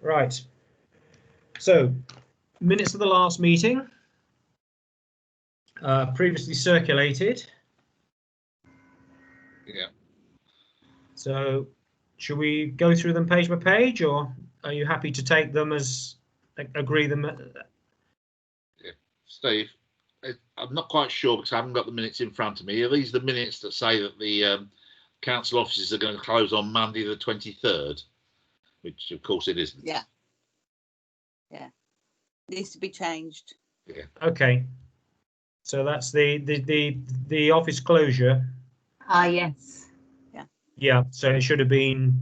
Right. So, minutes of the last meeting, previously circulated. Yeah. So, should we go through them page by page, or are you happy to take them as agree them? Yeah. Steve, I'm not quite sure because I haven't got the minutes in front of me. Are these the minutes that say that the council offices are going to close on Monday the 23rd? Which, of course, it isn't. Yeah. Yeah. Needs to be changed. Yeah. Okay. So that's the office closure. Ah, yes. Yeah. So it should have been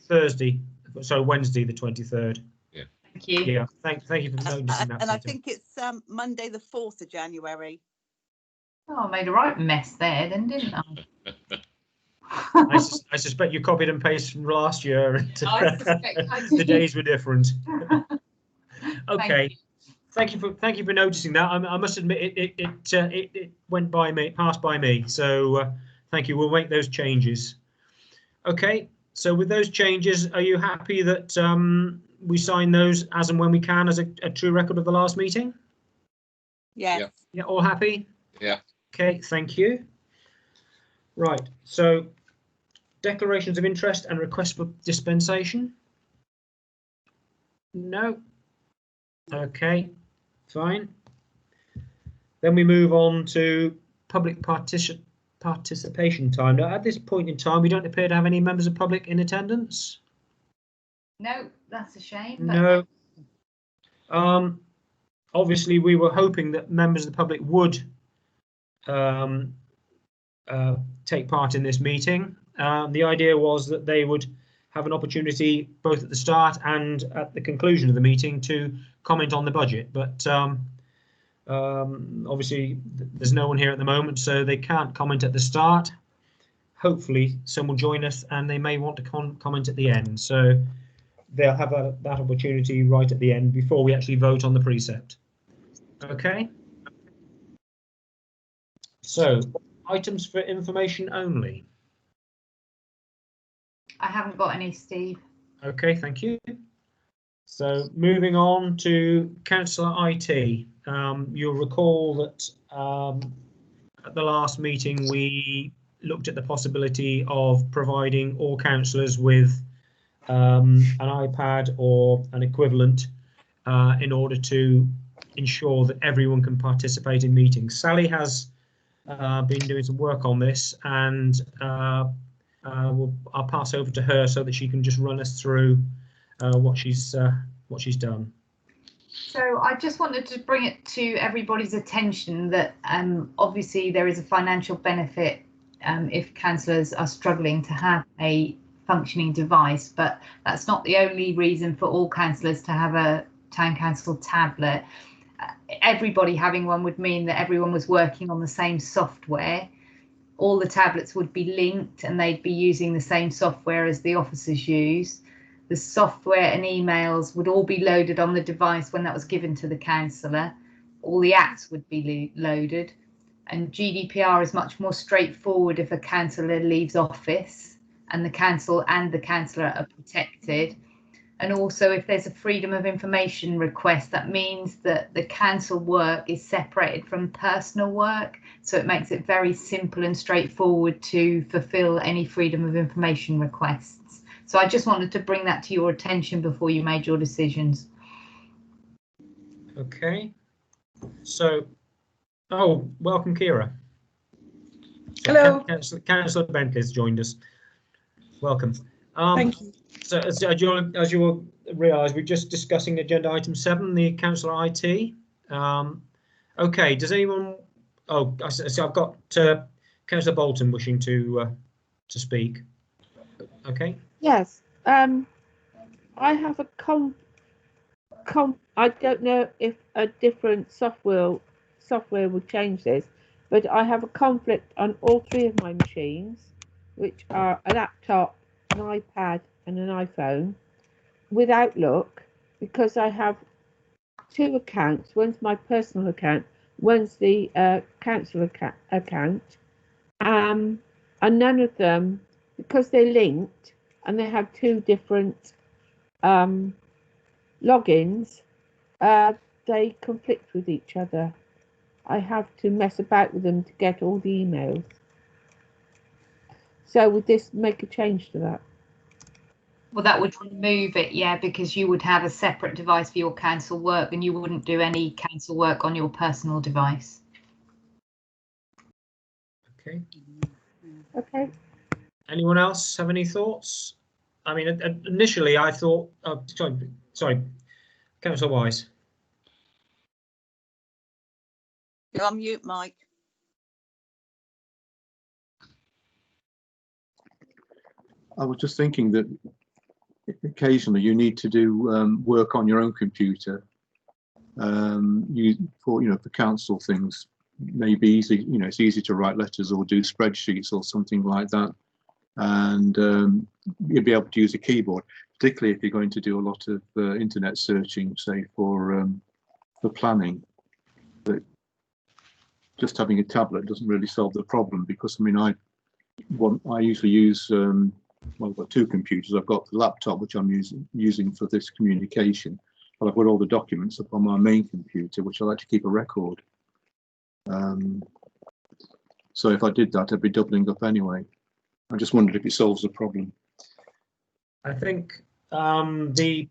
Thursday. So Wednesday the 23rd. Yeah. Thank you. Yeah. Thank you for noticing that. And I think it's Monday the 4th of January. Oh, I made a right mess there then, didn't I? I suspect you copied and pasted from last year, and I suspect I did. the days were different. Okay, Thank thank you for noticing that. I must admit it went by me, passed by me. So thank you. We'll make those changes. Okay. So with those changes, are you happy that we sign those as and when we can as a true record of the last meeting? Yes. Yeah. Yeah. All happy? Yeah. Okay. Thank you. Right. So. Declarations of interest and requests for dispensation? No. Okay, fine. Then we move on to public participation time. Now, at this point in time, we don't appear to have any members of public in attendance. No, that's a shame. No. Obviously, we were hoping that members of the public would take part in this meeting. The idea was that they would have an opportunity both at the start and at the conclusion of the meeting to comment on the budget. But obviously, there's no one here at the moment, so they can't comment at the start. Hopefully, some will join us and they may want to comment at the end. So they'll have that opportunity right at the end before we actually vote on the precept. Okay. So, items for information only. I haven't got any, Steve. Okay, thank you. So moving on to Councillor IT. You'll recall that at the last meeting we looked at the possibility of providing all councillors with an iPad or an equivalent in order to ensure that everyone can participate in meetings. Sally has been doing some work on this, and I'll pass over to her so that she can just run us through what she's done. So I just wanted to bring it to everybody's attention that obviously there is a financial benefit if councillors are struggling to have a functioning device, but that's not the only reason for all councillors to have a town council tablet. Everybody having one would mean that everyone was working on the same software. All the tablets would be linked and they'd be using the same software as the officers use. The software and emails would all be loaded on the device when that was given to the councillor. All the apps would be loaded. And GDPR is much more straightforward if a councillor leaves office, and the council and the councillor are protected. And also, if there's a freedom of information request, that means that the council work is separated from personal work. So it makes it very simple and straightforward to fulfill any freedom of information requests. So I just wanted to bring that to your attention before you made your decisions. Okay. So, welcome, Kira. Hello. Councillor Bentley has joined us. Welcome. Thank you. So as you will realise, we're just discussing agenda item 7, the councillor IT. Okay, does anyone? Oh, so I've got Councillor Bolton wishing to speak. Okay. Yes. I have a I don't know if a different software will change this, but I have a conflict on all 3 of my machines, which are a laptop, an iPad and an iPhone, with Outlook, because I have 2 accounts. One's my personal account, one's the council account, and none of them, because they're linked and they have 2 different logins, they conflict with each other. I have to mess about with them to get all the emails. So would this make a change to that? Well, that would remove it, yeah, because you would have a separate device for your council work and you wouldn't do any council work on your personal device. Okay. Okay. Anyone else have any thoughts? I mean, initially I thought, sorry, Councillor Wise. You're on mute, Mike. I was just thinking that occasionally you need to do work on your own computer. For council things, may be easy. It's easy to write letters or do spreadsheets or something like that, and you'll be able to use a keyboard, particularly if you're going to do a lot of internet searching, say for planning. But just having a tablet doesn't really solve the problem, because I mean I usually use well, I've got two computers. I've got the laptop, which I'm using for this communication, but I've got all the documents up on my main computer, which I like to keep a record. So if I did that, I'd be doubling up anyway. I just wondered if it solves the problem. I think the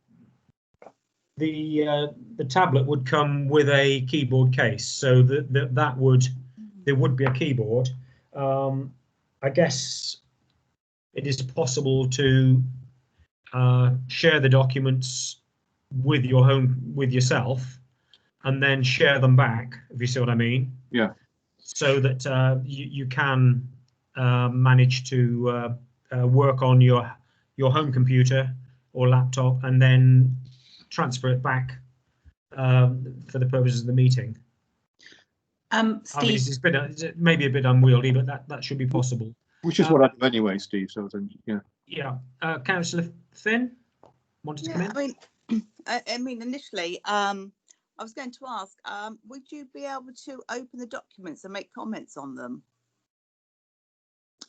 tablet would come with a keyboard case, so there would be a keyboard. I guess it is possible to share the documents with yourself, and then share them back, if you see what I mean. Yeah. So that you can manage to work on your home computer or laptop, and then transfer it back for the purposes of the meeting. Steve, I mean, it's maybe a bit unwieldy, but that should be possible. Which is what I do anyway, Steve. So then, yeah. Yeah. Councillor Finn wanted to come in. I mean, initially, I was going to ask, would you be able to open the documents and make comments on them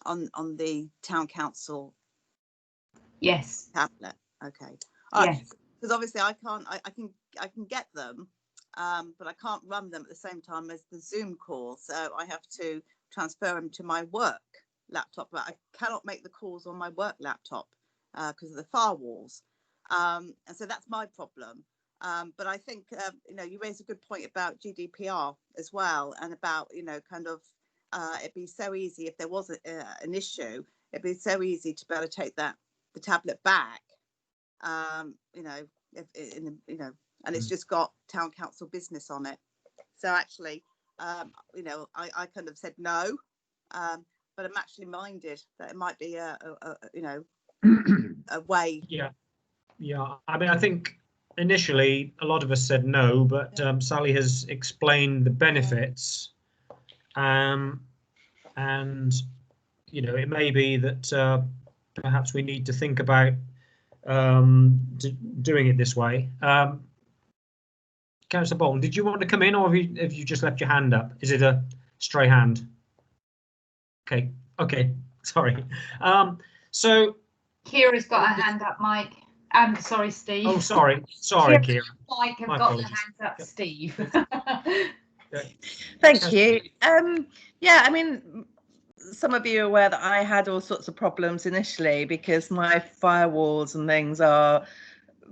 on the town council? yes. Tablet. Okay. Yes. Because obviously I can get them, but I can't run them at the same time as the Zoom call. So I have to transfer them to my work laptop, but I cannot make the calls on my work laptop because of the firewalls. And so that's my problem. But I think, you raised a good point about GDPR as well, and about, kind of, it'd be so easy if there was an issue, it'd be so easy to be able to take the tablet back, and it's just got town council business on it. So actually, I kind of said no, but I'm actually minded that it might be a way. Yeah. I mean, I think initially a lot of us said no, but Sally has explained the benefits, and it may be that perhaps we need to think about doing it this way. Councillor Bolton, did you want to come in, or have you just left your hand up? Is it a stray hand? Okay, sorry. So Kira's got her hand up, Mike. Sorry, Steve. Oh, sorry, Kira. Mike have got the hands up, Steve. Thank you. Yeah, I mean, some of you are aware that I had all sorts of problems initially because my firewalls and things are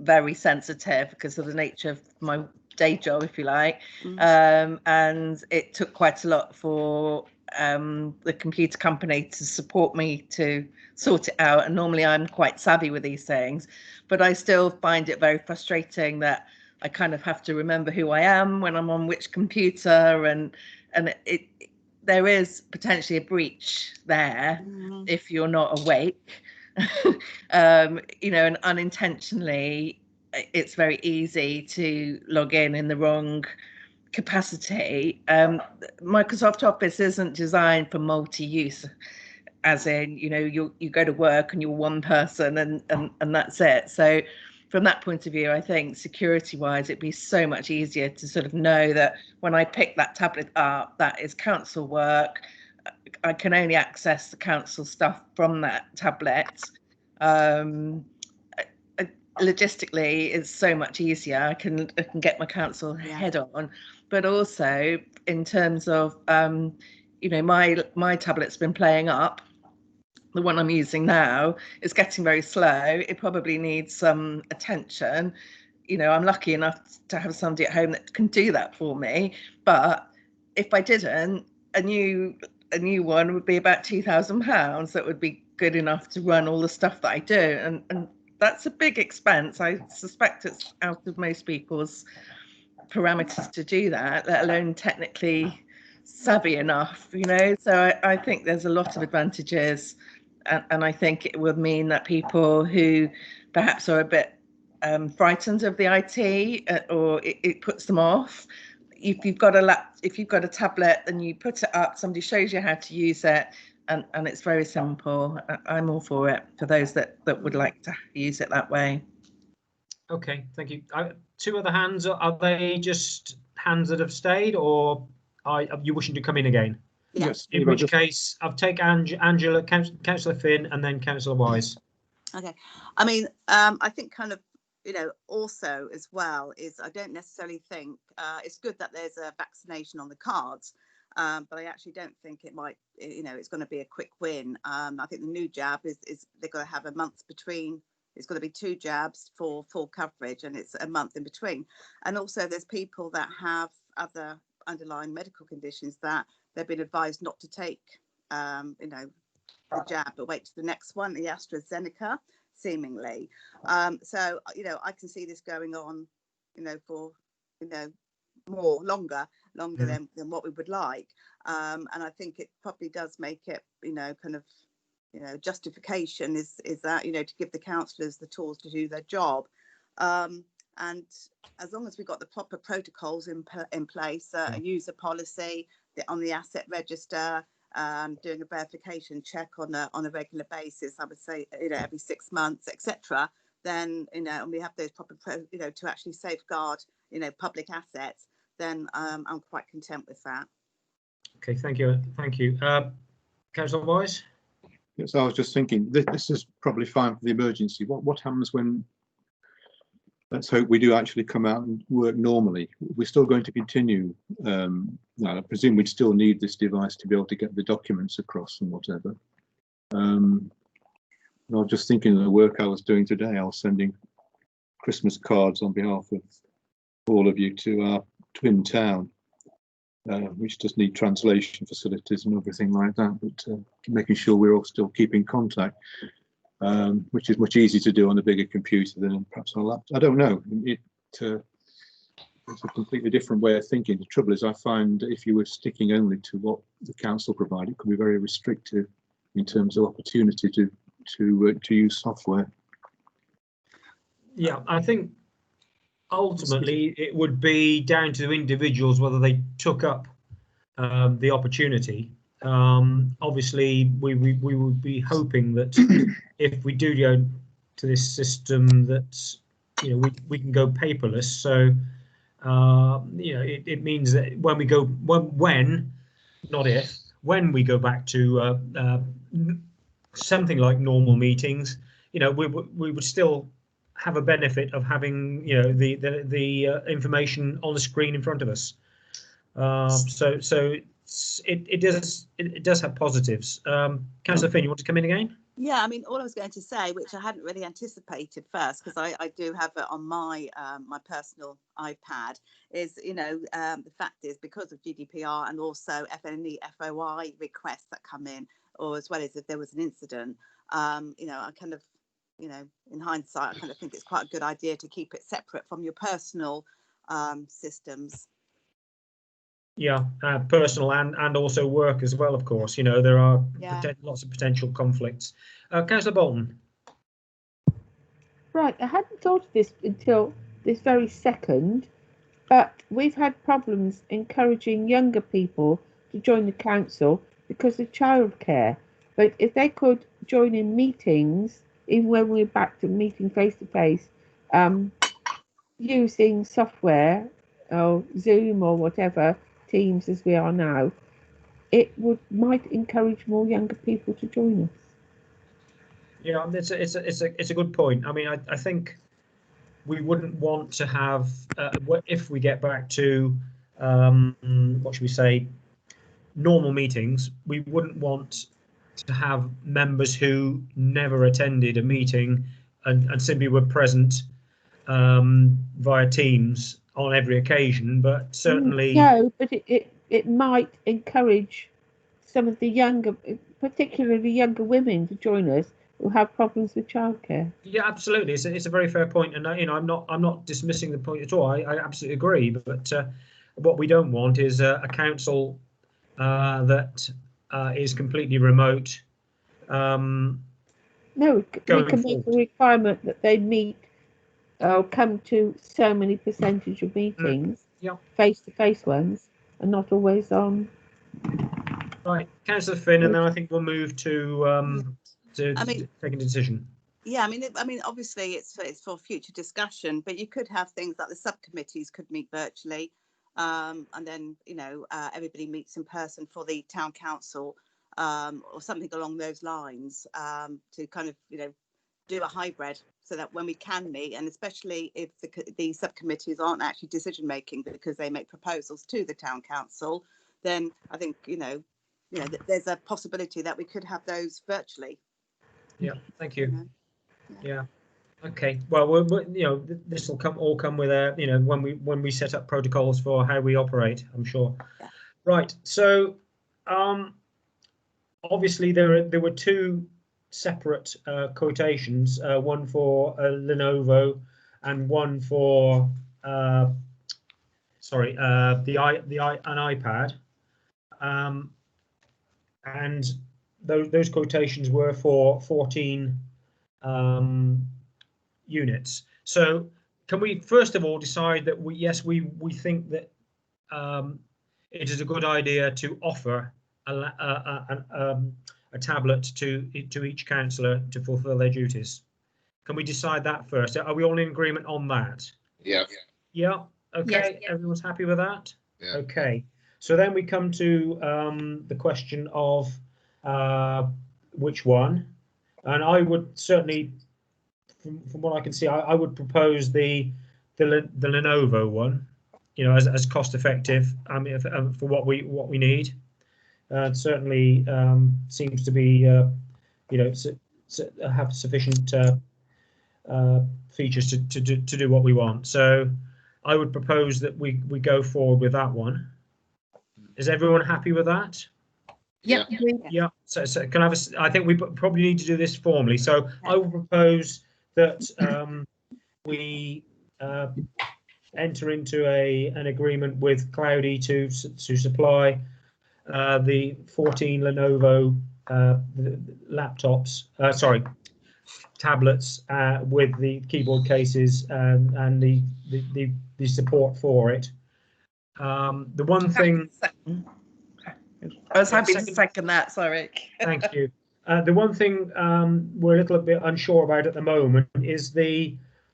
very sensitive because of the nature of my day job, if you like. And it took quite a lot for the computer company to support me to sort it out. And normally I'm quite savvy with these things, but I still find it very frustrating that I kind of have to remember who I am when I'm on which computer, and there is potentially a breach there if you're not awake. And unintentionally it's very easy to log in the wrong capacity. Microsoft Office isn't designed for multi-use, as in you go to work and you're one person and that's it. So from that point of view, I think security wise it'd be so much easier to sort of know that when I pick that tablet up, that is council work. I can only access the council stuff from that tablet. logistically it's so much easier. I can get my council head on, but also in terms of you know, my tablet's been playing up. The one I'm using now is getting very slow. It probably needs some attention. You know, I'm lucky enough to have somebody at home that can do that for me. But if I didn't, a new one would be about £2,000. That would be good enough to run all the stuff that I do. And that's a big expense. I suspect it's out of most people's parameters to do that, let alone technically savvy enough, you know. So I think there's a lot of advantages, and I think it would mean that people who perhaps are a bit frightened of the IT, or it puts them off. If you've got a tablet and you put it up, somebody shows you how to use it, and it's very simple. I'm all for it for those that would like to use it that way. Okay, thank you. Two other hands. Are they just hands that have stayed, or are you wishing to come in again? Yes. In which case, I'll take Angela, Councillor Finn, and then Councillor Wise. Okay. I mean, I think kind of, you know, also as well is I don't necessarily think it's good that there's a vaccination on the cards, but I actually don't think it might, you know, it's going to be a quick win. I think the new jab is they're going to have a month between. It's going to be 2 jabs for full coverage, and it's a month in between. And also there's people that have other underlying medical conditions that they've been advised not to take, you know, the jab, but wait to the next one, the AstraZeneca, seemingly. So, you know, I can see this going on, you know, for, you know, longer than what we would like. And I think it probably does make it, you know, kind of, you know, justification is that, you know, to give the councillors the tools to do their job. And as long as we've got the proper protocols in place, a user policy on the asset register, doing a verification check on a regular basis, I would say, you know, every 6 months, etc., then, you know, and we have those proper, you know, to actually safeguard, you know, public assets, then I'm quite content with that. Okay, thank you. Councillor Wise? Yes, I was just thinking, this is probably fine for the emergency. What happens when, let's hope we do actually come out and work normally? We're still going to continue. Well, I presume we'd still need this device to be able to get the documents across and whatever. I was just thinking of the work I was doing today. I was sending Christmas cards on behalf of all of you to our twin town, which just need translation facilities and everything like that, but making sure we're all still keeping contact, which is much easier to do on a bigger computer than perhaps on a laptop. I don't know. It's a completely different way of thinking. The trouble is, I find if you were sticking only to what the council provided, it could be very restrictive in terms of opportunity to use software. Yeah, I think ultimately it would be down to individuals whether they took up the opportunity. Obviously, we would be hoping that if we do go to this system, that, you know, we can go paperless. So you know, it means that when we go, when not if, when we go back to something like normal meetings, you know, we would still have a benefit of having, you know, the information on the screen in front of us. So it does have positives. Councillor Finn, you want to come in again? Yeah, I mean, all I was going to say, which I hadn't really anticipated first, because I do have it on my my personal iPad, is, you know, the fact is, because of GDPR and also any FOI requests that come in, or as well as if there was an incident, you know, I kind of, you know, in hindsight, I kind of think it's quite a good idea to keep it separate from your personal systems. Yeah, personal and also work as well, of course. You know, there are lots of potential conflicts. Councillor Bolton. Right, I hadn't thought of this until this very second, but we've had problems encouraging younger people to join the council because of childcare. But if they could join in meetings, even when we're back to meeting face to face, using software or Zoom or whatever, Teams as we are now, it might encourage more younger people to join us. Yeah, it's a good point. I mean, I think we wouldn't want to have, if we get back to, what should we say, normal meetings, we wouldn't want to have members who never attended a meeting and simply were present via Teams on every occasion, but certainly... No, but it might encourage some of the younger, particularly younger women, to join us who have problems with childcare. Yeah, absolutely. It's a very fair point, and I'm not dismissing the point at all. I absolutely agree. But what we don't want is a council that is completely remote. No, we can make a requirement that they meet or come to so many percentage of meetings, face-to-face ones, and not always on. Right, Councillor Finn, and then I think we'll move to taking a decision. Yeah, I mean, obviously it's for future discussion, but you could have things like the subcommittees could meet virtually, and then everybody meets in person for the town council, or something along those lines, to kind of do a hybrid, so that when we can meet, and especially if the subcommittees aren't actually decision making because they make proposals to the town council, then I think there's a possibility that we could have those virtually. Yeah, thank you. Yeah, okay. Well, this will all come with when we set up protocols for how we operate, I'm sure. Yeah. Right. So, obviously there were two separate quotations, one for Lenovo and one for an iPad, and those quotations were for 14 units. So can we first of all decide that we think that it is a good idea to offer a tablet to each councillor to fulfil their duties? Can we decide that first? Are we all in agreement on that? Yeah. Yeah. Okay. Yes. Everyone's happy with that? Yeah. Okay. So then we come to the question of which one, and I would certainly, from what I can see, I would propose the Lenovo one, as cost effective. For what we need. Certainly seems to be, have sufficient features to do what we want. So I would propose that we go forward with that one. Is everyone happy with that? Yeah. Yeah. So can I have I think we probably need to do this formally. So I will propose that we enter into an agreement with Cloudy to supply the 14 Lenovo tablets with the keyboard cases and the support for it. The one thing I was happy to second that. Sorry. Thank you. The one thing we're a little bit unsure about at the moment is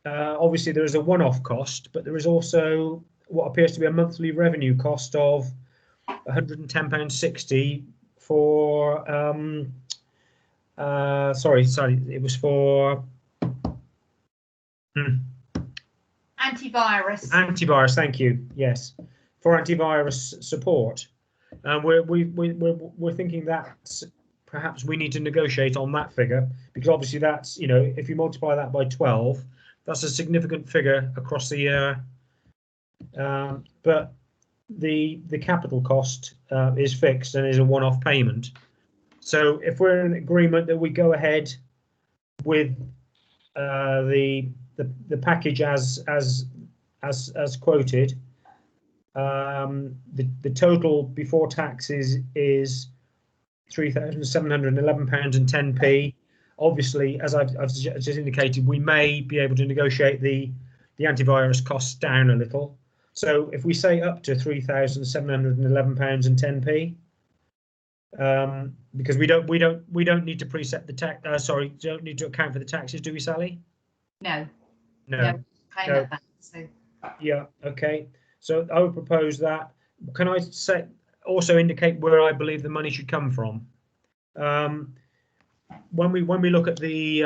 obviously there is a one-off cost, but there is also what appears to be a monthly revenue cost of £110.60 for sorry, it was for antivirus. Thank you. Yes, for antivirus support. We're thinking that perhaps we need to negotiate on that figure, because obviously that's, if you multiply that by 12, that's a significant figure across the year. But the capital cost is fixed and is a one-off payment. So if we're in agreement that we go ahead with the package as quoted, the total before taxes is £3,711.10. Obviously, as I've just indicated, we may be able to negotiate the antivirus costs down a little. So if we say up to £3,711.10, because we don't need to preset the tax. Don't need to account for the taxes, do we, Sally? No. No. That, so. Yeah. Okay. So I would propose that. Can I also indicate where I believe the money should come from? When we look at the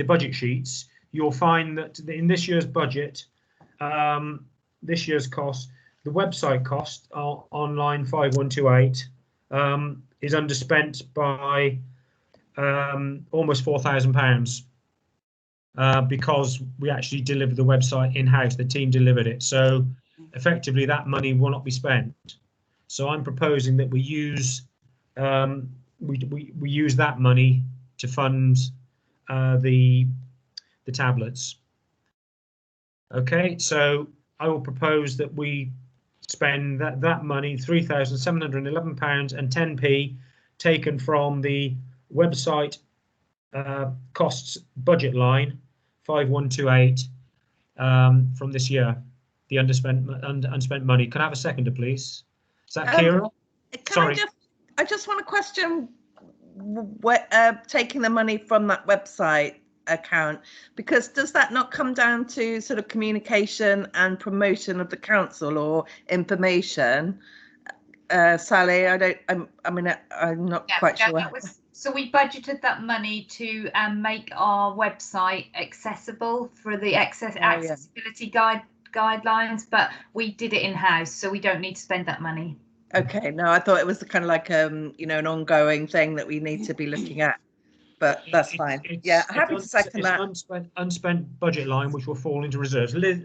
budget sheets, you'll find that in this year's budget, this year's cost, the website cost on line 5128 is underspent by almost £4,000 because we actually delivered the website in-house. The team delivered it, so effectively that money will not be spent. So I'm proposing that we use we use that money to fund the tablets. Okay, so I will propose that we spend that money, £3,711 and 10p, taken from the website costs budget line 5128 from this year, the unspent money. Can I have a seconder, please? Is that Kira? Sorry. I just want to question what taking the money from that website account, because does that not come down to sort of communication and promotion of the council or information? Sally, I'm not quite sure. So we budgeted that money to make our website accessible for the accessibility guidelines, but we did it in-house, so we don't need to spend that money. Okay, no, I thought it was kind of like an ongoing thing that we need to be looking at, but that's fine. Yeah, happy to second that. It's an unspent budget line which will fall into reserves. Liz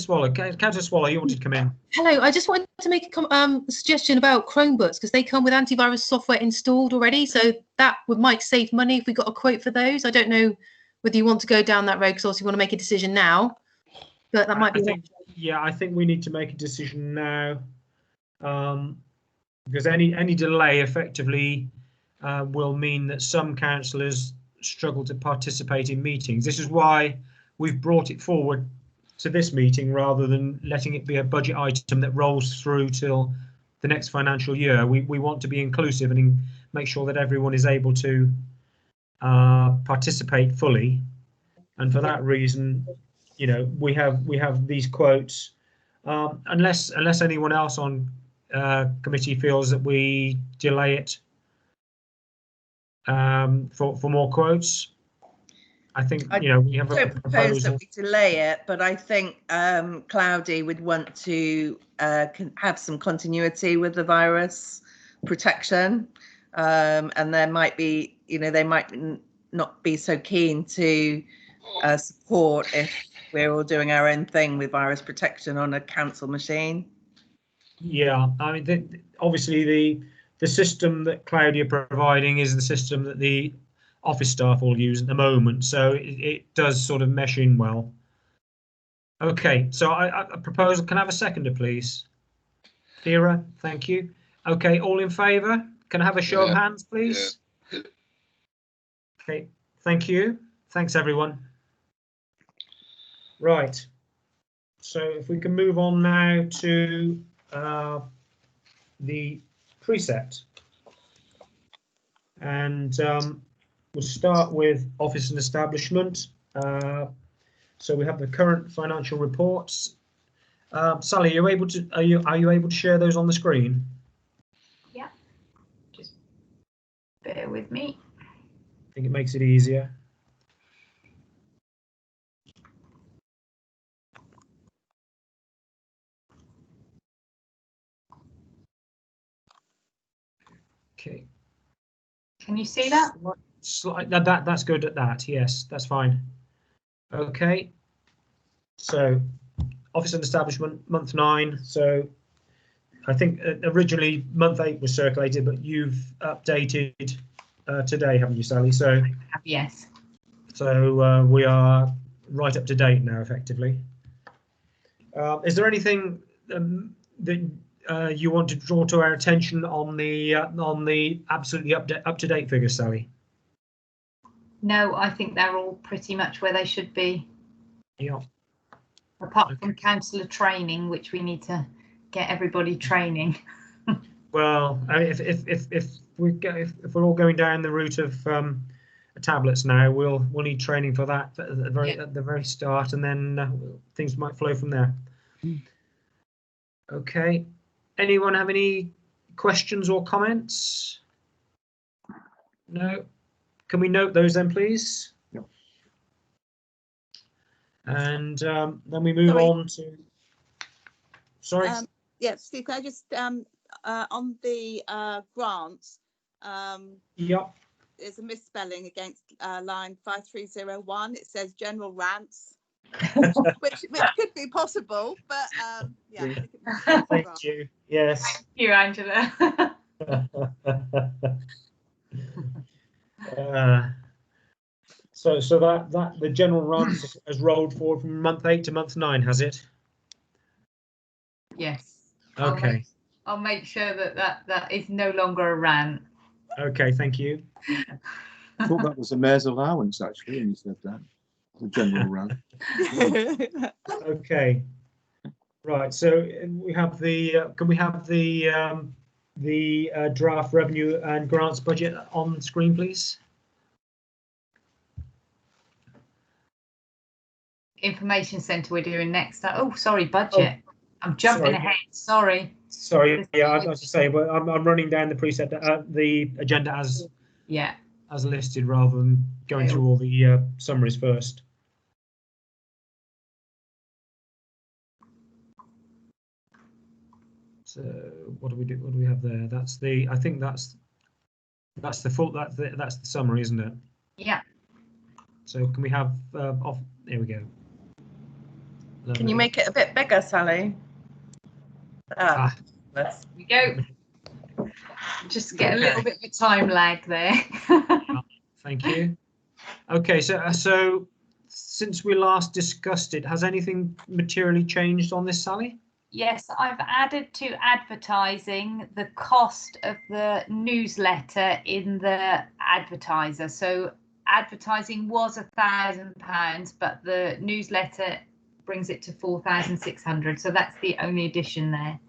Swallow, Councillor Swallow, you wanted to come in. Hello, I just wanted to make a suggestion about Chromebooks, because they come with antivirus software installed already, so that might save money if we got a quote for those. I don't know whether you want to go down that road, because also you want to make a decision now, but that might be. I think we need to make a decision now, because any delay effectively will mean that some councillors struggle to participate in meetings. This is why we've brought it forward to this meeting rather than letting it be a budget item that rolls through till the next financial year. We want to be inclusive and make sure that everyone is able to participate fully, and for that reason, we have these quotes. Unless anyone else on committee feels that we delay it for more quotes. I think we have a proposal. That we delay it, but I think Cloudy would want to have some continuity with the virus protection, and there might be, they might not be so keen to support if we're all doing our own thing with virus protection on a council machine. Yeah, I mean, obviously the system that Cloudy are providing is the system that the office staff all use at the moment, so it does sort of mesh in well. Okay, so I propose, can I have a seconder, please? Kira, thank you. Okay, all in favour? Can I have a show of hands, please? Yeah. Okay, thank you. Thanks, everyone. Right, so if we can move on now to the precept. And we'll start with office and establishment. So we have the current financial reports. Sally, are you able to share those on the screen? Yeah, just bear with me. I think it makes it easier. Okay. Can you see that? That's good at that. Yes, that's fine. Okay. So, office and establishment, month 9. So, I think originally month 8 was circulated, but you've updated today, haven't you, Sally? So, yes. So we are right up to date now, effectively. Is there anything that you want to draw to our attention on the absolutely up to date figures, Sally? No, I think they're all pretty much where they should be. Yeah. Apart from councillor training, which we need to get everybody training. Well, I mean, if we're all going down the route of tablets now, we'll need training for that at the very start, and then things might flow from there. Okay. Anyone have any questions or comments? No. Can we note those then, please? Yep. And then we move Sorry. on to. Sorry. Yeah, Steve, can I just on the grants, Yep. there's a misspelling against line 5301. It says general rants, which could be possible, but yeah. I think it was Thank grants. you. Yes. Thank you, Angela. So that the general runs has rolled forward from month 8 to month 9, has it? Yes. Okay. I'll make sure that is no longer a rant. Okay. Thank you. I thought that was the mayor's allowance actually when you said that. The general round. Okay. Right. So we have the. Can we have the draft revenue and grants budget on screen, please? Information centre we're doing next. Oh, sorry, budget. I'm jumping sorry. ahead. Sorry. Sorry. Yeah, I was to say, but I'm running down the preset, the agenda as listed rather than going through all the summaries first. So what do we do? What do we have there? That's the. I think that's the full. That's the summary, isn't it? Yeah. So can we have off? There we go. Can you make it a bit bigger, Sally? Ah. There we go. Just get a little bit of a time lag there. Thank you. Okay, so since we last discussed it, has anything materially changed on this, Sally? Yes, I've added to advertising the cost of the newsletter in the advertiser. So advertising was £1,000, but the newsletter brings it to 4,600. So that's the only addition there.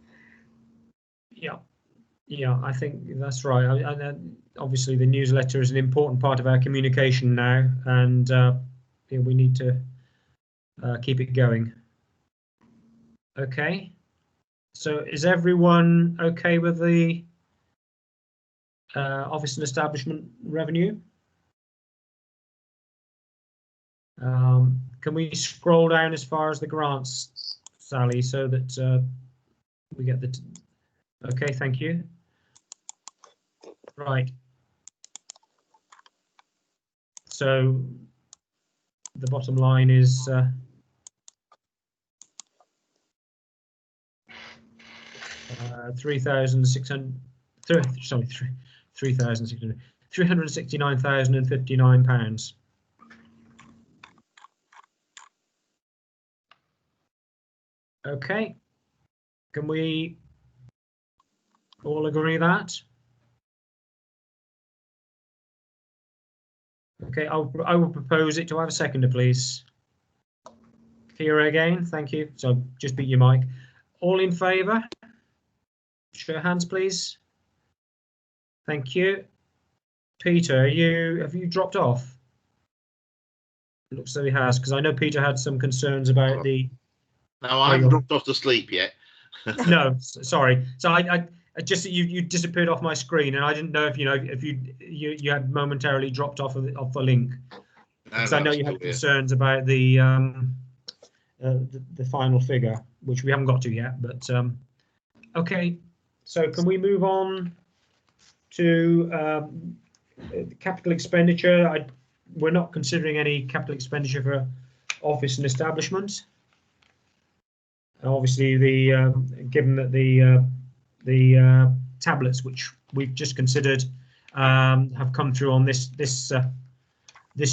Yeah, I think that's right. And obviously, the newsletter is an important part of our communication now, and we need to keep it going. Okay. So is everyone okay with the office and establishment revenue? Can we scroll down as far as the grants, Sally, so that we get the... Okay, thank you. Right. So the bottom line is 369,059 £. Okay, can we all agree that? Okay, I will propose it. Do I have a seconder, please? Kira again, thank you. So just beat your mic. All in favour? Show your hands, please. Thank you. Peter, have you dropped off? It looks as though he has, because I know Peter had some concerns about the. No, I haven't dropped off to sleep yet. No, sorry. So I just you disappeared off my screen, and I didn't know if you had momentarily dropped off the link. Because I know you had concerns about the final figure, which we haven't got to yet. But okay, so can we move on to capital expenditure? We're not considering any capital expenditure for office and establishment. Obviously, given that the tablets which we've just considered have come through on this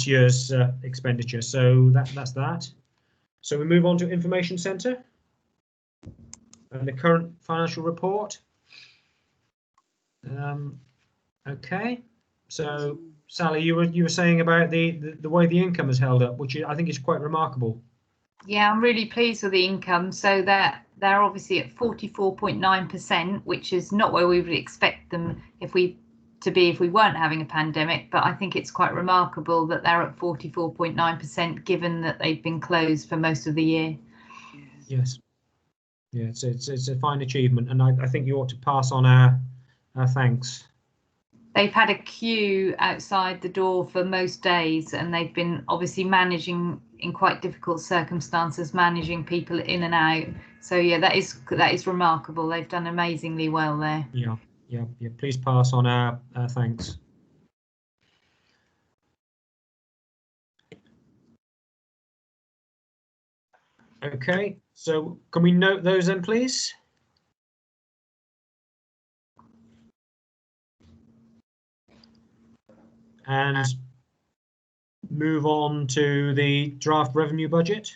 year's expenditure, so that's that. So we move on to information centre and the current financial report. Okay, so Sally, you were saying about the way the income is held up, which I think is quite remarkable. Yeah, I'm really pleased with the income. So they're obviously at 44.9%, which is not where we would expect them if we weren't having a pandemic. But I think it's quite remarkable that they're at 44.9%, given that they've been closed for most of the year. Yes. Yeah, it's a fine achievement, and I think you ought to pass on our thanks. They've had a queue outside the door for most days, and they've been obviously managing in quite difficult circumstances, managing people in and out. So yeah, that is remarkable. They've done amazingly well there. Yeah. Please pass on our thanks. Okay, so can we note those then, please? And move on to the draft revenue budget.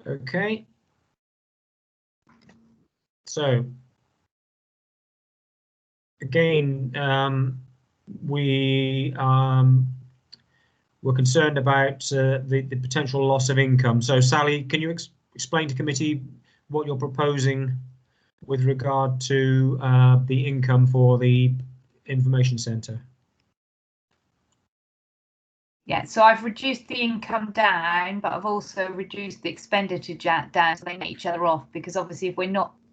Okay. So again, we were concerned about the potential loss of income. So Sally, can you explain to committee what you're proposing with regard to the income for the information centre? Yeah, so I've reduced the income down, but I've also reduced the expenditure down, so they net each other off, because obviously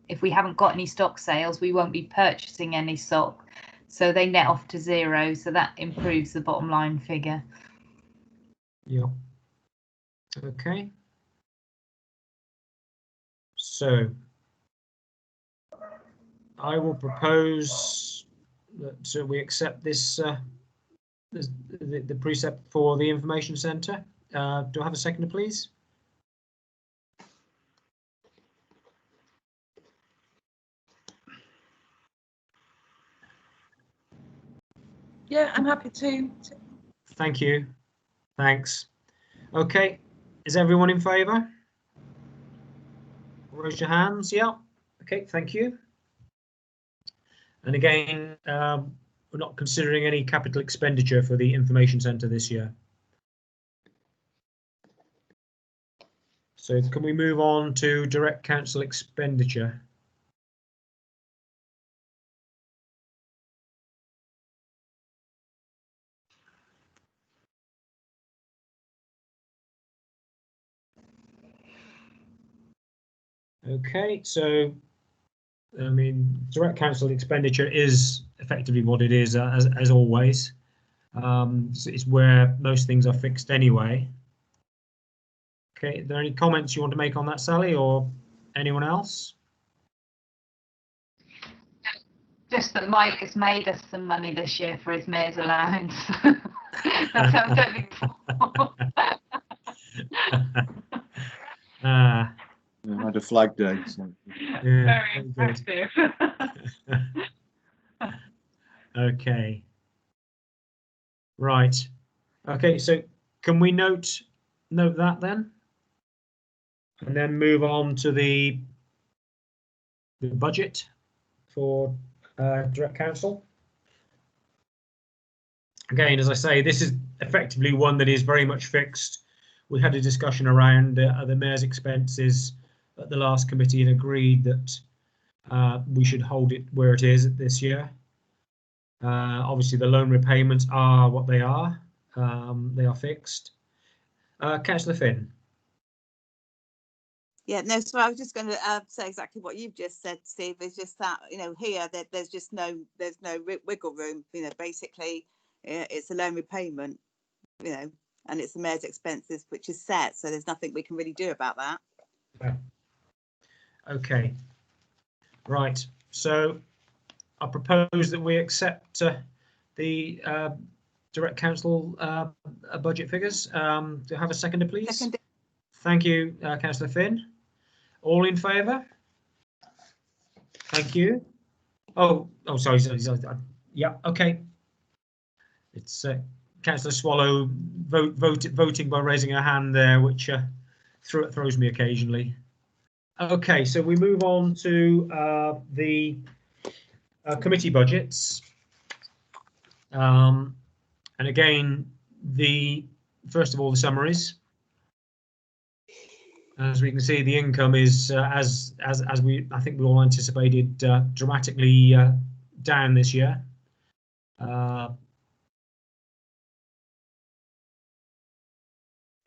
if we haven't got any stock sales, we won't be purchasing any stock, so they net off to zero, so that improves the bottom line figure. Yeah. Okay. So I will propose that we accept this the precept for the information centre. Do I have a seconder, please? Yeah, I'm happy to. Thank you. Thanks. Okay, is everyone in favour? Raise your hands. Yeah. Okay, thank you. And again, we're not considering any capital expenditure for the information centre this year. So can we move on to direct council expenditure? Okay, so I mean, direct council expenditure is effectively what it is, as always. It's where most things are fixed anyway. Okay, are there any comments you want to make on that, Sally, or anyone else? Just that Mike has made us some money this year for his mayor's allowance. That's how I had a flag day. So. Yeah, very impressive. Okay. Right. Okay, so can we note that then? And then move on to the budget for direct council. Again, as I say, this is effectively one that is very much fixed. We had a discussion around the mayor's expenses at the last committee and agreed that we should hold it where it is this year. Obviously, the loan repayments are what they are. They are fixed. Councillor Finn. Yeah, no, so I was just going to say exactly what you've just said, Steve. Is just that, you know, here there's just no wiggle room. You know, basically, it's a loan repayment, you know, and it's the mayor's expenses, which is set. So there's nothing we can really do about that. Okay. Right. So I propose that we accept the direct council budget figures. Do I have a seconder, please? Second. Thank you, Councillor Finn. All in favour? Thank you. Oh, sorry. Yeah, okay. It's Councillor Swallow voting by raising her hand there, which throws me occasionally. Okay, so we move on to the committee budgets. And again, first of all, the summaries. As we can see, the income is, as I think we all anticipated, dramatically down this year.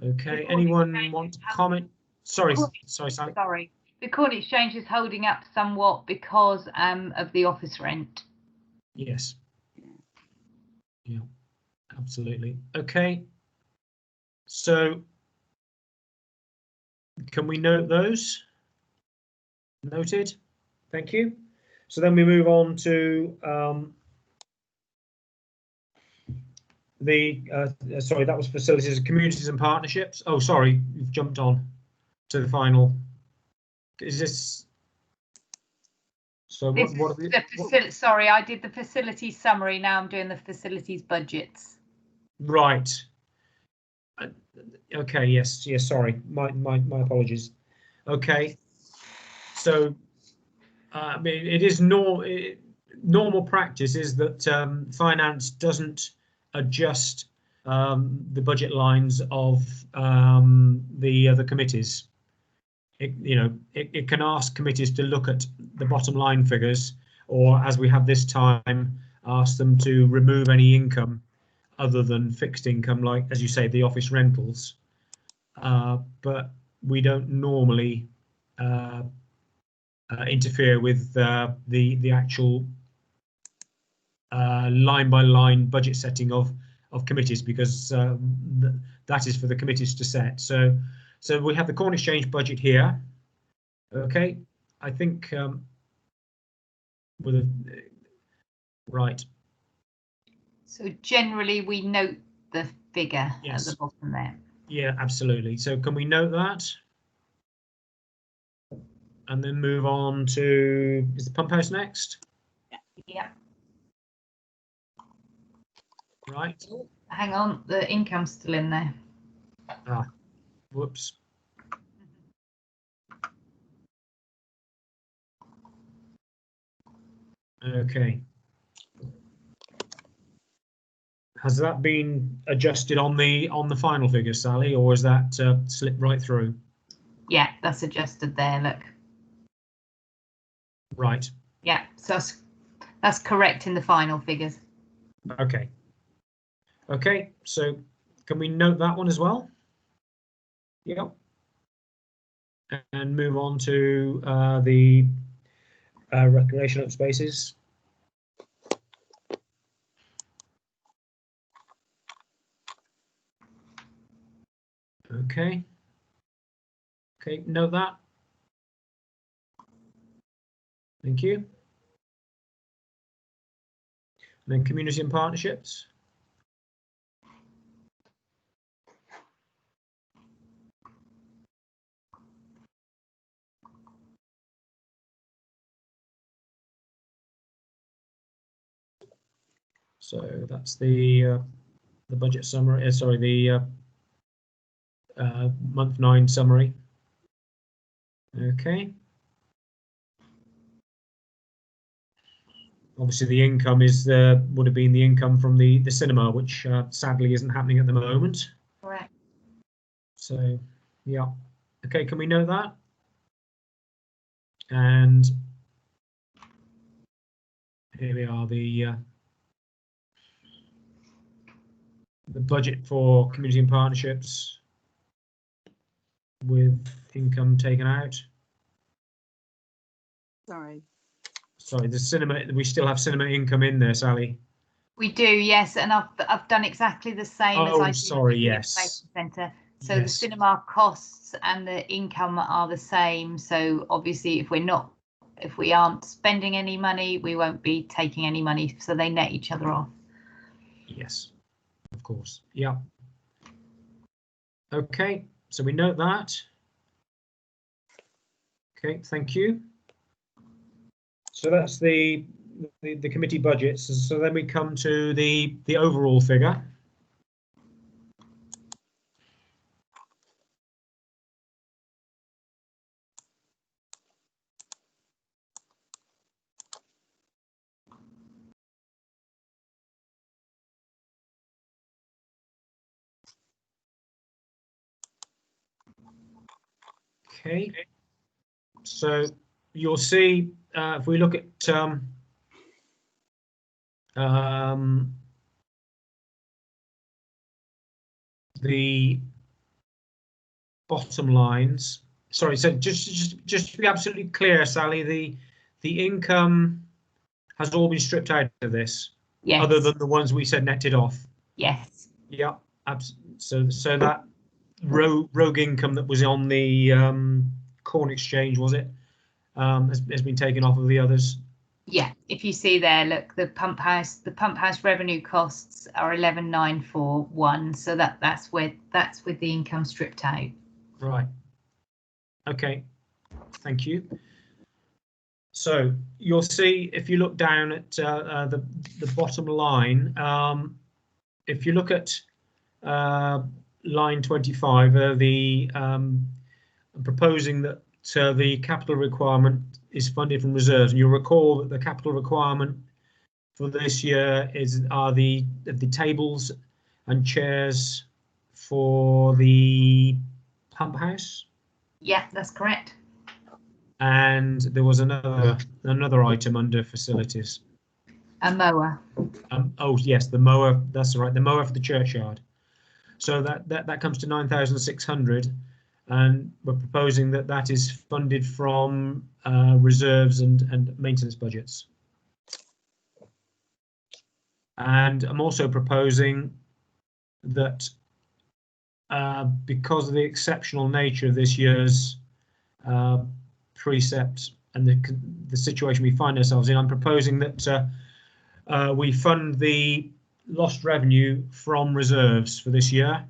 Okay, Before anyone the want to changes, comment? Sorry, Before- sorry, Sally. Sorry, the Corn Exchange is holding up somewhat because of the office rent. Yes. Yeah, absolutely. Okay. So can we note those? Noted. Thank you. So then we move on to sorry, that was facilities, communities and partnerships. Oh, sorry, you've jumped on to the final. Is this? So what are the Sorry, I did the facilities summary. Now I'm doing the facilities budgets. right. Okay, yes, sorry, my apologies. Okay, so I mean, it is normal practice is that finance doesn't adjust the budget lines of the other committees. It can ask committees to look at the bottom line figures, or as we have this time, ask them to remove any income other than fixed income, like, as you say, the office rentals. But we don't normally interfere with the actual line by line budget setting of committees, because that is for the committees to set. So we have the Corn Exchange budget here. Okay, I think right. So generally we note the figure Yes. at the bottom there. Yeah, absolutely. So can we note that? And then move on to, is the pump house next? Yeah. Right. Hang on, the income's still in there. Ah, whoops. Okay. Has that been adjusted on the final figure, Sally, or is that slipped right through? Yeah, that's adjusted there, look. Right. Yeah, so that's correct in the final figures. Okay. Okay, so can we note that one as well? Yep. And move on to the recreational spaces. Okay. Okay, note that. Thank you. And then community and partnerships. So that's the budget summary. Sorry, the month 9 summary. Okay. Obviously, the income is would have been the income from the cinema, which sadly isn't happening at the moment. Correct. So, yeah. Okay, can we note that? And here we are, the budget for community and partnerships with income taken out. Sorry, the cinema, we still have cinema income in there, Sally. We do, yes, and I've done exactly the same as I did sorry, with the yes. information centre. So Yes. the cinema costs and the income are the same. So obviously, if we aren't spending any money, we won't be taking any money. So they net each other off. Yes, of course. Yeah. Okay, so we note that. Okay, thank you. So that's the committee budgets. So then we come to the overall figure. Okay, so you'll see if we look at the bottom lines. Sorry, so just to be absolutely clear, Sally, the income has all been stripped out of this, Yes. other than the ones we said netted off. Yes. Yeah, so that rogue income that was on the corn exchange, was it, has been taken off of the others. Yeah, if you see there, look, the pump house revenue costs are 11,941. So that's with the income stripped out. Right. Okay. Thank you. So you'll see if you look down at the bottom line, if you look at line 25, I'm proposing that the capital requirement is funded from reserves, and you'll recall that the capital requirement for this year are the tables and chairs for the pump house. Yeah, that's correct. And there was another item under facilities. A mower. Oh yes, the mower. That's right, the mower for the churchyard. So that comes to 9,600, and we're proposing that is funded from reserves and maintenance budgets. And I'm also proposing that because of the exceptional nature of this year's precept and the situation we find ourselves in, I'm proposing that we fund the lost revenue from reserves for this year.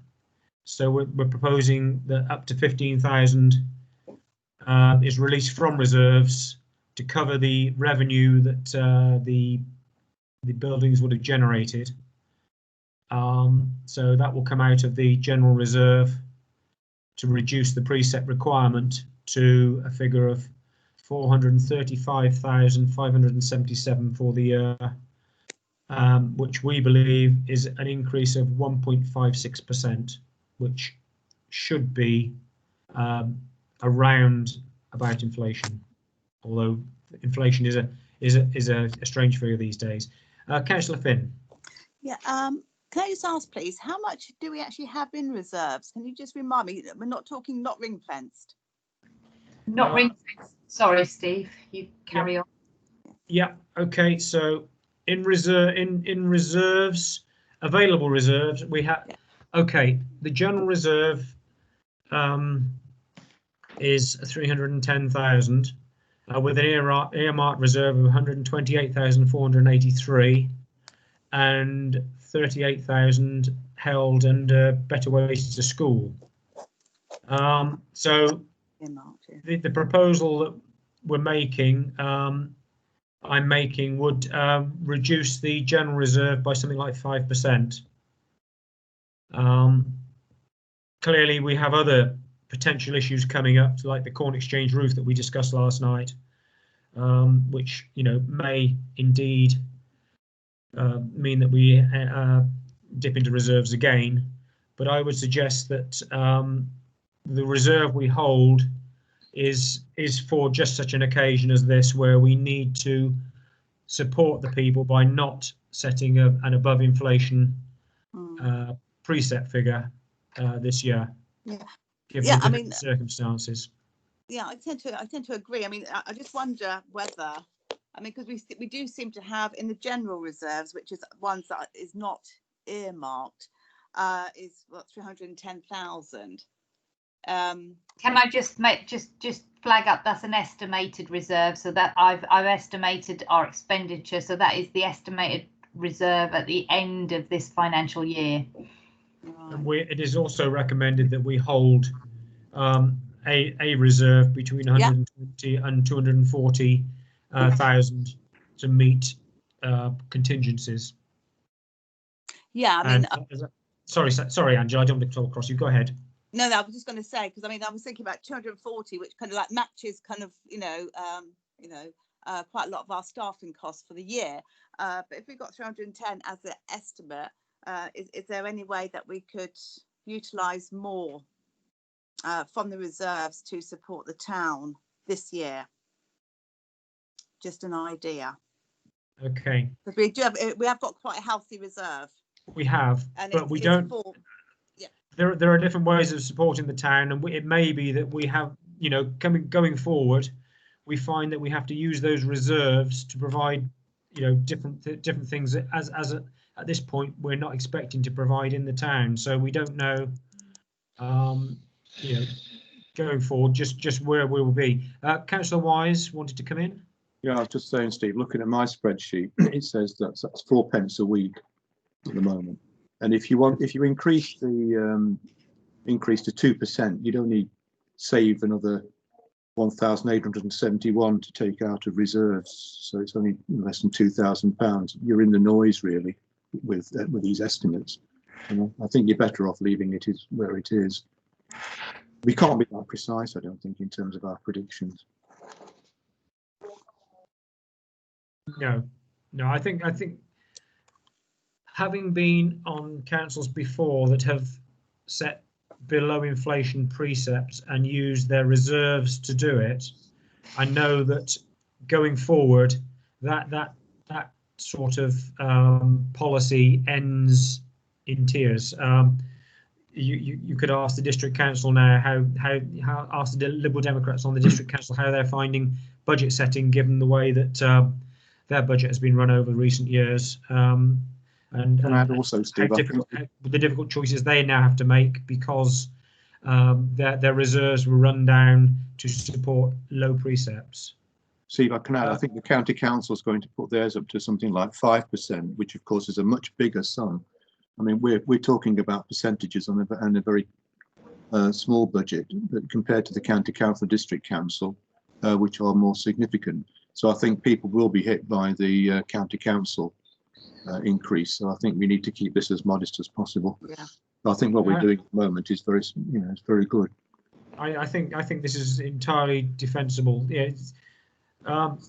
So we're proposing that up to 15,000 is released from reserves to cover the revenue that the buildings would have generated. So that will come out of the general reserve to reduce the precept requirement to a figure of 435,577 for the year, which we believe is an increase of 1.56%, which should be around about inflation, although inflation is a strange figure these days. Councillor Finn. Yeah. Can I just ask, please, how much do we actually have in reserves? Can you just remind me? We're not talking not ring fenced. Not ring fenced. Sorry, Steve. You carry on. Yeah. Okay. So in reserves, available reserves, we have. Yeah. Okay. The general reserve is 310,000 with an earmarked reserve of 128,483 and 38,000 held under Better Ways to School. So the proposal that we're making, I'm making, would reduce the general reserve by something like 5%. Clearly, we have other potential issues coming up, like the corn exchange roof that we discussed last night, which may indeed mean that we dip into reserves again. But I would suggest that the reserve we hold is for just such an occasion as this, where we need to support the people by not setting an above inflation preset figure this year. Yeah. Given the circumstances. Yeah, I tend to agree. I mean, I just wonder whether, because we do seem to have in the general reserves, which is ones that is not earmarked, is what, 310,000. Can I just flag up that's an estimated reserve, so that I've estimated our expenditure, so that is the estimated reserve at the end of this financial year. Right. It is also recommended that we hold a reserve between 120 and 240,000 to meet contingencies. Yeah, I mean, sorry, Angela, I don't want to talk across you. Go ahead. No, I was just going to say, because I was thinking about 240, which kind of like matches kind of quite a lot of our staffing costs for the year. But if we got 310 as an estimate, is there any way that we could utilise more from the reserves to support the town this year? Just an idea. Okay. Because we have got quite a healthy reserve. We have, but we don't. there are different ways of supporting the town, and it may be that we have, going forward, we find that we have to use those reserves to provide, different things at this point we're not expecting to provide in the town. So we don't know, going forward, just where we will be. Councillor Wise wanted to come in. Yeah, I was just saying, Steve, looking at my spreadsheet, it says that's 4 pence a week at the moment. And if you increase the increase to 2%, you'd only save another 1,871 to take out of reserves. So it's only less than £2,000. You're in the noise really with these estimates. And I think you're better off leaving it where it is. We can't be that precise, I don't think, in terms of our predictions. No, I think having been on councils before that have set below inflation precepts and used their reserves to do it, I know that going forward that sort of policy ends in tears. You could ask the district council now how ask the Liberal Democrats on the district council how they're finding budget setting, given the way that their budget has been run over recent years, and also, Steve, the difficult choices they now have to make because their reserves were run down to support low precepts. Steve, I can add, I think the county council is going to put theirs up to something like 5%, which of course is a much bigger sum. I mean, we're talking about percentages on a very small budget, but compared to the county council, district council, which are more significant. So I think people will be hit by the county council increase. So I think we need to keep this as modest as possible. Yeah. I think what we're doing at the moment is it's very good. I think this is entirely defensible. Yeah.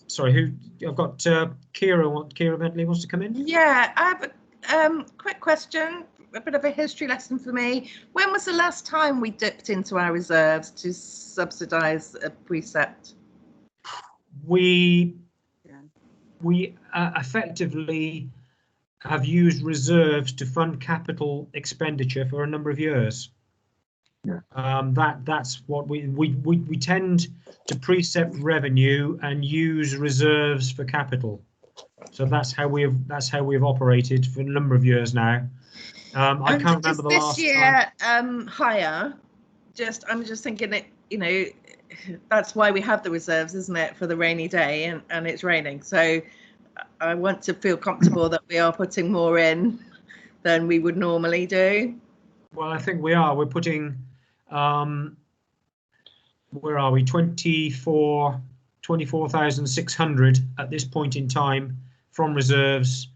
Sorry, I've got Kira Bentley wants to come in. Yeah, I have a quick question, a bit of a history lesson for me. When was the last time we dipped into our reserves to subsidise a precept? We effectively have used reserves to fund capital expenditure for a number of years. Yeah. That's what we tend to precept revenue and use reserves for capital. So that's how we've operated for a number of years now. I can't remember the last this year higher. I'm just thinking it. That's why we have the reserves, isn't it, for the rainy day and it's raining. So I want to feel comfortable that we are putting more in than we would normally do. Well, I think we are. We're putting, where are we? 24,600 at this point in time from reserves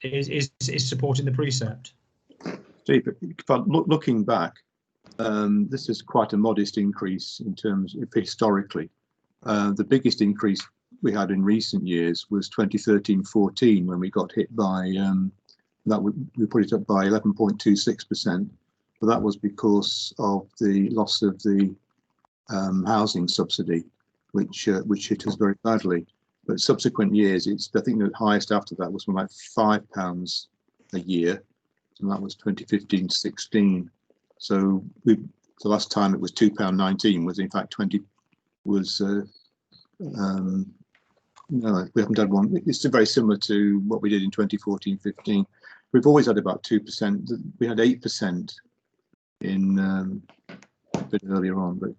is supporting the precept. Steve, looking back, this is quite a modest increase in terms of historically. The biggest increase we had in recent years was 2013-14 when we got hit by we put it up by 11.26%, but that was because of the loss of the housing subsidy, which hit us very badly. But subsequent years, I think the highest after that was like £5 a year, and that was 2015-16. So the last time it was £2.19 was in fact 20 was no, we haven't had one. It's very similar to what we did in 2014-15. We've always had about 2%. We had 8% in a bit earlier on, but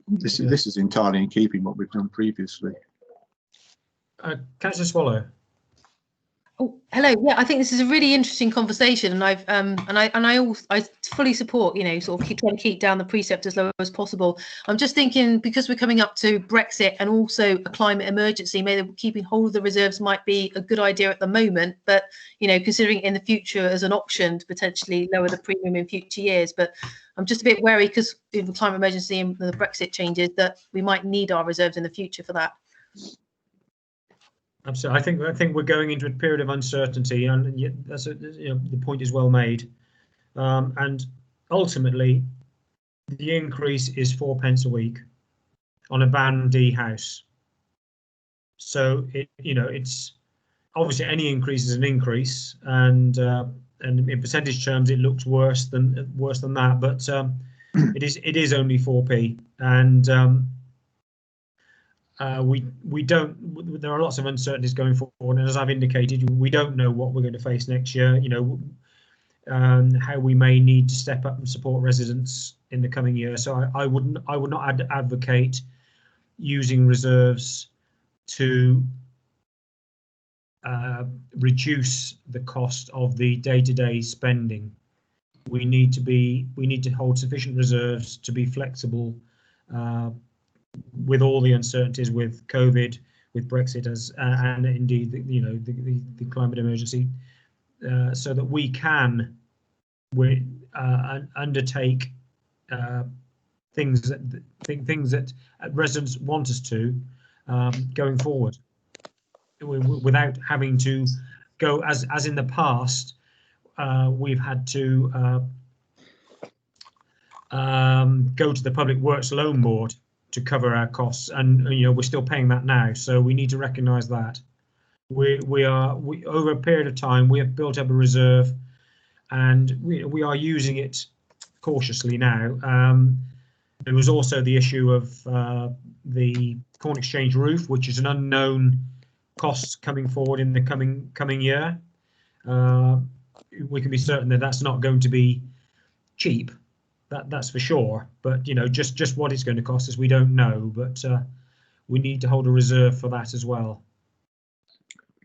this is entirely in keeping what we've done previously. Councillor Swallow. Oh, hello. Yeah, I think this is a really interesting conversation, and I fully support, sort of trying to keep down the precept as low as possible. I'm just thinking, because we're coming up to Brexit and also a climate emergency, maybe keeping hold of the reserves might be a good idea at the moment, but considering in the future as an option to potentially lower the premium in future years. But I'm just a bit wary because of the climate emergency and the Brexit changes that we might need our reserves in the future for that. Absolutely. I think we're going into a period of uncertainty, and that's the point is well made. And ultimately, the increase is 4 pence a week on a Band D house. So it's obviously any increase is an increase, and and in percentage terms, it looks worse than that. But it is only 4p, and we don't. There are lots of uncertainties going forward, and as I've indicated, we don't know what we're going to face next year. You know, how we may need to step up and support residents in the coming year. So I would not advocate using reserves to reduce the cost of the day-to-day spending. We need to hold sufficient reserves to be flexible with all the uncertainties with COVID, with Brexit, and indeed the climate emergency, so that we can undertake things that residents want us to going forward, without having to go as in the past. We've had to go to the Public Works Loan Board to cover our costs, and we're still paying that now. So we need to recognise that we over a period of time we have built up a reserve, and we are using it cautiously now. There was also the issue of the Corn Exchange roof, which is an unknown cost coming forward in the coming year. We can be certain that that's not going to be cheap. That's for sure. But just what it's going to cost us, we don't know. But we need to hold a reserve for that as well.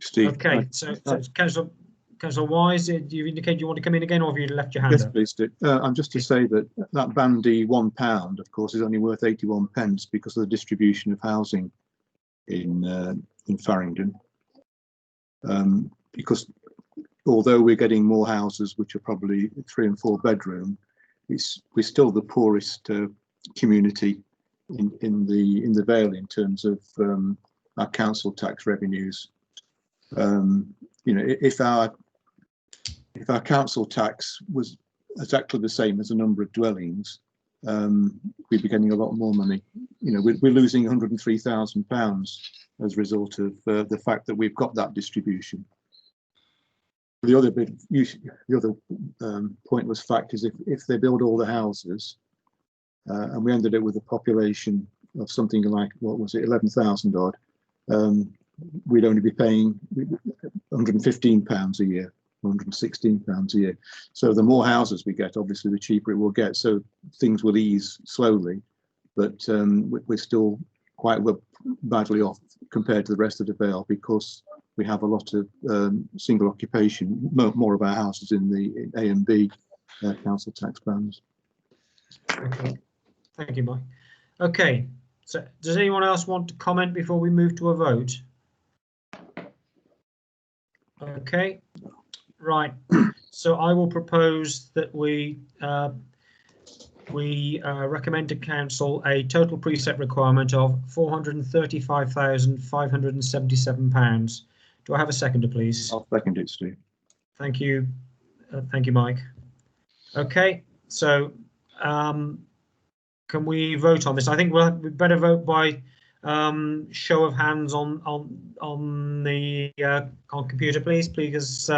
Steve. Okay. So Councillor Wise, do you indicate you want to come in again, or have you left your hand up? Yes, please do. I'm just to say that bandy £1, of course, is only worth 81 pence because of the distribution of housing in Farringdon. Because although we're getting more houses, which are probably 3 and 4 bedroom, we're still the poorest community in the Vale in terms of our council tax revenues. If our council tax was exactly the same as the number of dwellings, we'd be getting a lot more money. We're losing £103,000 as a result of the fact that we've got that distribution. The other pointless fact is if they build all the houses, and we ended up with a population of something like, what was it, 11,000 odd, we'd only be paying £115 a year, £116 a year. So the more houses we get, obviously the cheaper it will get. So things will ease slowly, but we're still quite badly off compared to the rest of the Vale, because we have a lot of single occupation, more of our houses in the A and B council tax bands. Okay, thank you, Mike. Okay, so does anyone else want to comment before we move to a vote? Okay, right. So I will propose that we recommend to council a total precept requirement of £435,577. Do I have a seconder, please? I'll second it, Steve. Thank you. Thank you, Mike. Okay, so can we vote on this? I think we better vote by show of hands on computer, please, because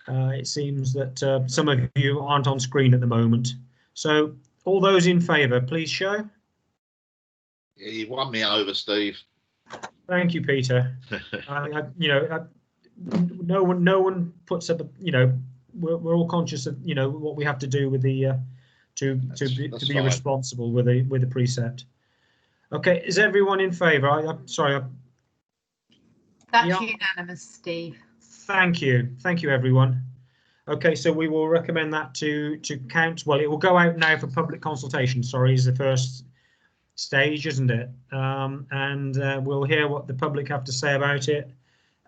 it seems that some of you aren't on screen at the moment. So all those in favour, please show. Yeah, you won me over, Steve. Thank you, Peter. No one puts up. We're all conscious of what we have to do with the to be responsible with the precept. Okay, is everyone in favour? I'm sorry. That's unanimous, Steve. Thank you, everyone. Okay, so we will recommend that to count. Well, it will go out now for public consultation. Sorry, is the first stage, isn't it? And we'll hear what the public have to say about it,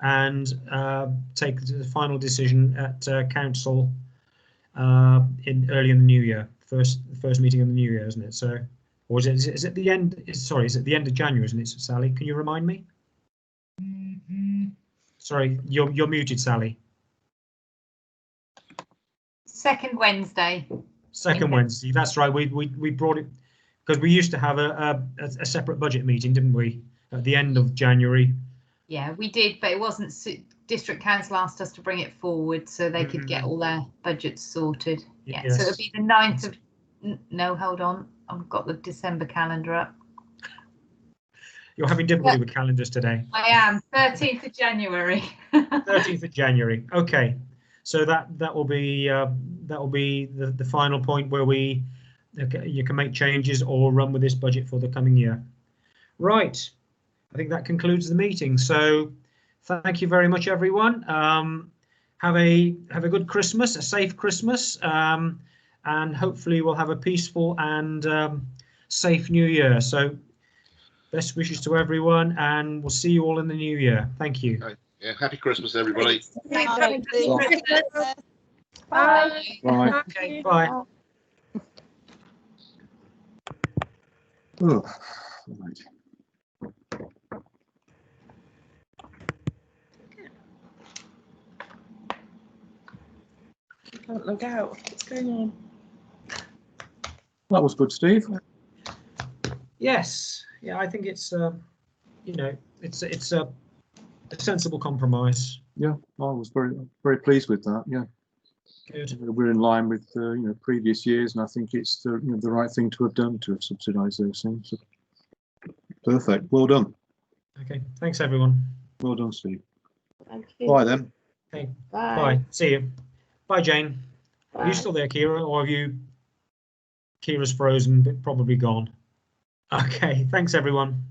and take the final decision at council early in the new year. First meeting in the new year, isn't it? So, or is it the end? Sorry, is it the end of January, isn't it, Sally? Can you remind me? Sorry, you're muted, Sally. Second Wednesday. Second Wednesday, that's right. We brought it because we used to have a separate budget meeting, didn't we, at the end of January? Yeah, we did, but it wasn't district council asked us to bring it forward so they could get all their budgets sorted. Yeah, so it'll be the 9th of, no, hold on, I've got the December calendar up. You're having difficulty with calendars today. I am. 13th of January. 13th of January. Okay, so that will be the final point where you can make changes or run with this budget for the coming year. Right, I think that concludes the meeting. So thank you very much, everyone. Have a good Christmas, a safe Christmas, and hopefully we'll have a peaceful and safe New Year. So best wishes to everyone, and we'll see you all in the new year. Thank you. Yeah, happy Christmas, everybody. Bye. Bye. Right. Okay, bye. Oh, right. Can't log out. What's going on? That was good, Steve. Yes, yeah, I think it's it's a sensible compromise. Yeah, I was very pleased with that. Yeah, Good. we're in line with previous years, and I think it's the right thing to have done to have subsidised those things. So, perfect. Well done. Okay, thanks everyone. Well done, Steve. Thank you. Bye then. Okay, Bye. bye. See you. Bye, Jane. Are you Bye. still there, Kira, or have you? Kira's frozen, but probably gone. Okay, thanks everyone.